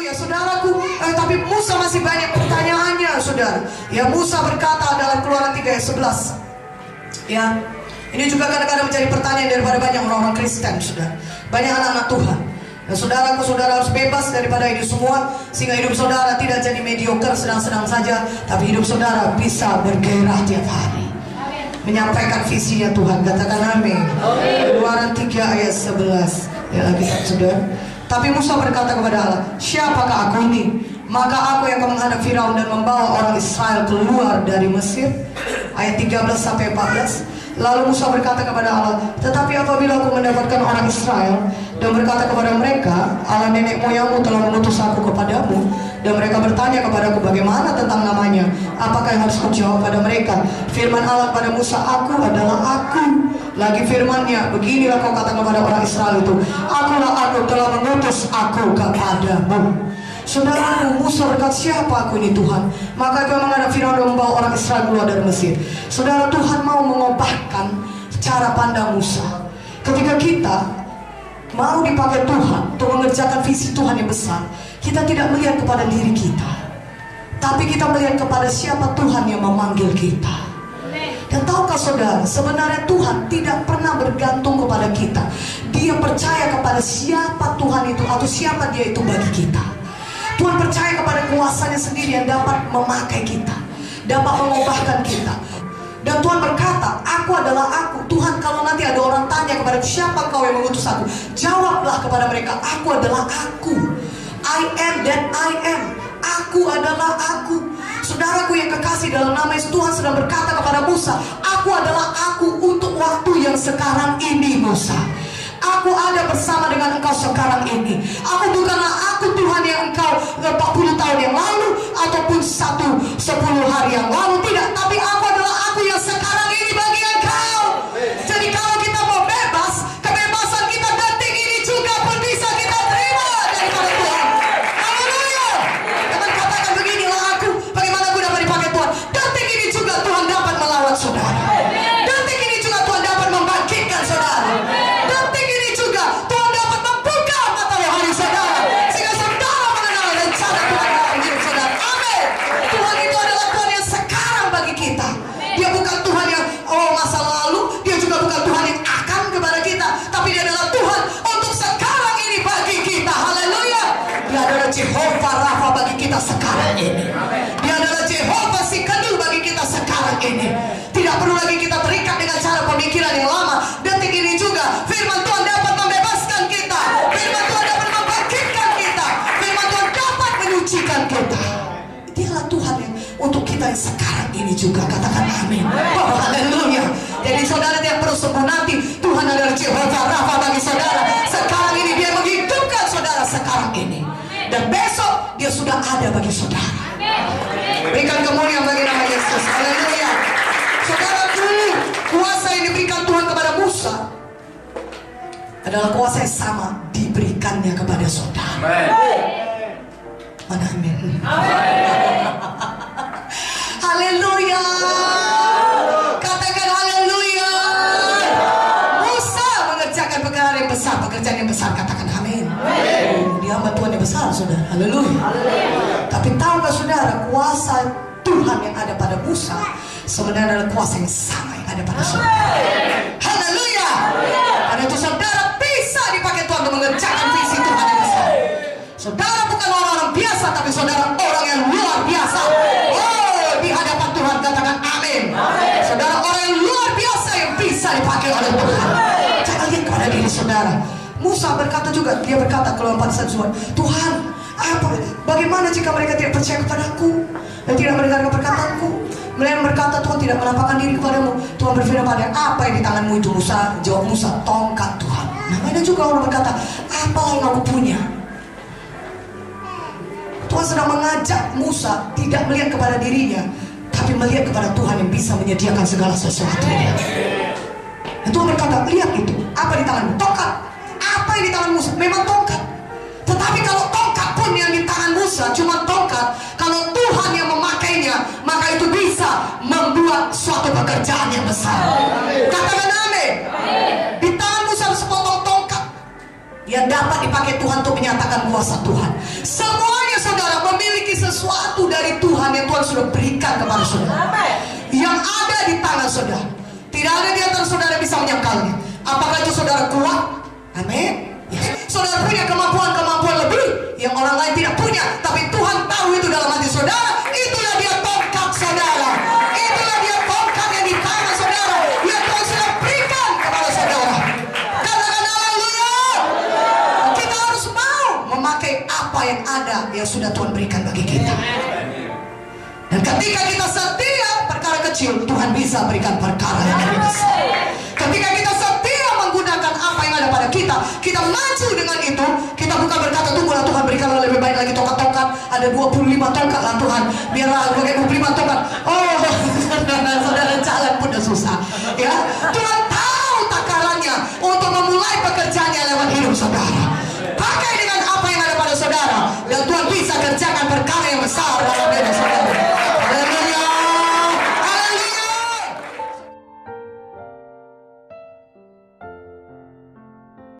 ya saudaraku. Tapi Musa masih banyak pertanyaannya, saudara. Ya, Musa berkata dalam Keluaran 3 ayat 11. Ya, ini juga kadang-kadang menjadi pertanyaan daripada banyak orang-orang Kristen, saudara. Banyak anak-anak Tuhan. Dan saudaraku, saudara harus bebas daripada ini semua, sehingga hidup saudara tidak jadi mediocre, sedang-sedang saja, tapi hidup saudara bisa bergairah tiap hari, menyampaikan visinya Tuhan. Katakan amin. Keluaran 3 ayat 11. Ya, kita saudara. Tapi Musa berkata kepada Allah, siapakah aku ini? Maka aku yang akan menghadap Firaun dan membawa orang Israel keluar dari Mesir. Ayat 13 sampai 14. Lalu Musa berkata kepada Allah, tetapi apabila aku mendapatkan orang Israel dan berkata kepada mereka, Allah nenek moyangmu telah mengutus aku kepadamu, dan mereka bertanya kepadaku bagaimana tentang namanya, apakah yang harus kujawab pada mereka? Firman Allah pada Musa, aku adalah aku. Lagi firmannya, beginilah kau katakan kepada orang Israel itu, akulah aku telah mengutus aku kepadamu. Saudara, Musa berkata, siapa aku ini Tuhan? Maka aku menghadap Firaun dan membawa orang Israel keluar dari Mesir. Saudara, Tuhan mau mengubahkan cara pandang Musa. Ketika kita mau dipakai Tuhan untuk mengerjakan visi Tuhan yang besar, kita tidak melihat kepada diri kita, tapi kita melihat kepada siapa Tuhan yang memanggil kita. Dan tahukah saudara, sebenarnya Tuhan tidak pernah bergantung kepada kita. Dia percaya kepada siapa Tuhan itu, atau siapa dia itu bagi kita. Tuhan percaya kepada kuasanya sendiri yang dapat memakai kita, dapat mengubahkan kita. Dan Tuhan berkata, aku adalah aku. Tuhan, kalau nanti ada orang tanya kepada siapa kau yang mengutus aku, jawablah kepada mereka, aku adalah aku. I am that I am. Aku adalah aku. Saudaraku yang kekasih, dalam nama Yesus, Tuhan sedang berkata kepada Musa, aku adalah aku untuk waktu yang sekarang ini, Musa. Aku ada bersama dengan engkau sekarang ini. Aku bukanlah aku Tuhan yang engkau 40 tahun yang lalu, ataupun 10 hari yang lalu. Tidak, tapi aku adalah aku yang sekarang ini bagi engkau. Jadi kalau kita mau bebas, kebebasan kita detik ini juga pun bisa kita terima daripada Tuhan. Haleluya. Teman katakan, beginilah aku, bagaimana aku dapat dipakai Tuhan. Detik ini juga Tuhan dapat melawat saudara. Detik ini juga Tuhan dapat membangkitkan saudara. Detik ini juga Tuhan dapat membuka mata rohani saudara, sehingga saudara mengenal rencana Tuhan dalam hidup saudara. Amin. Tuhan itu adalah Tuhan yang sekarang bagi kita. Dia bukan Tuhan yang masa lalu. Dia juga bukan Tuhan yang akan kepada kita, tapi dia adalah Tuhan untuk sekarang ini bagi kita. Haleluya. Dia adalah Jehovah Rafa bagi kita sekarang ini. Dia adalah Jehovah Sikadu bagi kita sekarang ini. Tidak perlu lagi kita terikat dengan cara pemikiran yang lama. Detik ini juga firman Tuhan dapat membebaskan kita. Firman Tuhan dapat membangkitkan kita. Firman Tuhan dapat menyucikan kita. Dialah Tuhan yang untuk kita yang sekarang ini juga. Katakan amin. Oh, haleluya. Jadi saudara tidak perlu sembuh nanti. Tuhan adalah Jehovah Rafa bagi saudara. Sekarang ini dia menghidupkan saudara sekarang ini. Dan besok dia sudah ada bagi saudara. Berikan kemuliaan bagi nama Yesus. Haleluya. Saudaraku, kuasa yang diberikan Tuhan kepada Musa adalah kuasa yang sama diberikannya kepada saudara. Mana amin? Haleluya. Katakan haleluya. Musa mengerjakan pekerjaan yang besar. Katakan amin. Dia hamba Tuhan yang besar, saudara. Haleluya. Tapi tahukah saudara, kuasa Tuhan yang ada pada Musa sebenarnya adalah kuasa yang sama yang ada pada saudara. Haleluya. Karena itu saudara bisa dipakai Tuhan untuk mengerjakan visi Tuhan yang besar. Saudara bukan orang-orang biasa, tapi saudara orang yang luar biasa. Oh, di hadapan Tuhan katakan amin. Saudara orang yang luar biasa yang bisa dipakai oleh Tuhan. Jangan lihat kepada diri saudara. Musa berkata juga, dia berkata kalau 41 Tuhan, bagaimana jika mereka tidak percaya kepadaku dan tidak mendengarkan perkataanku? Mereka berkata, Tuhan tidak menampakkan diri kepadamu. Tuhan berfirman pada, apa yang di tanganmu itu? Musa jawab, Musa, tongkat Tuhan. Nah, ada juga orang berkata, apa yang aku punya? Tuhan sedang mengajak Musa tidak melihat kepada dirinya, tapi melihat kepada Tuhan yang bisa menyediakan segala sesuatunya. Dan Tuhan berkata, lihat itu, apa di tanganmu? Tongkat. Apa yang di tangan Musa? Memang tongkat. Tetapi kalau tongkat pun yang di tangan Musa cuma tongkat, kalau Tuhan yang memakainya, maka itu bisa membuat suatu pekerjaan yang besar. Katakan amin. Di tangan Musa ada sepotong tongkat. Ya yang dapat dipakai Tuhan untuk menyatakan kuasa Tuhan. Semuanya saudara memiliki sesuatu dari Tuhan yang Tuhan sudah berikan kepada saudara. Yang ada di tangan saudara. Tidak ada di antara saudara yang bisa menyangkalnya. Apakah itu saudara kuat? Amin. Saudara punya kemampuan lebih yang orang lain tidak punya, tapi Tuhan tahu itu dalam hati saudara. Itulah dia tongkat saudara. Itulah dia tongkat yang di tangan saudara yang Tuhan sudah berikan kepada saudara. Katakan haleluya. Kita harus mau memakai apa yang ada yang sudah Tuhan berikan bagi kita. Dan ketika kita setia perkara kecil, Tuhan bisa berikan perkara yang lebih besar. Ketika kita setia menggunakan apa yang ada pada kita, kita maju dengan itu. Kita bukan berkata tunggulah Tuhan berikan lebih baik lagi tongkat-tongkat. Ada 25 tongkat lah Tuhan, biarlah pakai 25 tongkat. Oh saudara, jalan pun udah susah ya. Tuhan tahu takarannya untuk memulai pekerjaannya lewat hidup saudara. Pakai dengan apa yang ada pada saudara, dan Tuhan bisa kerjakan perkara yang besar dalam hidup saudara.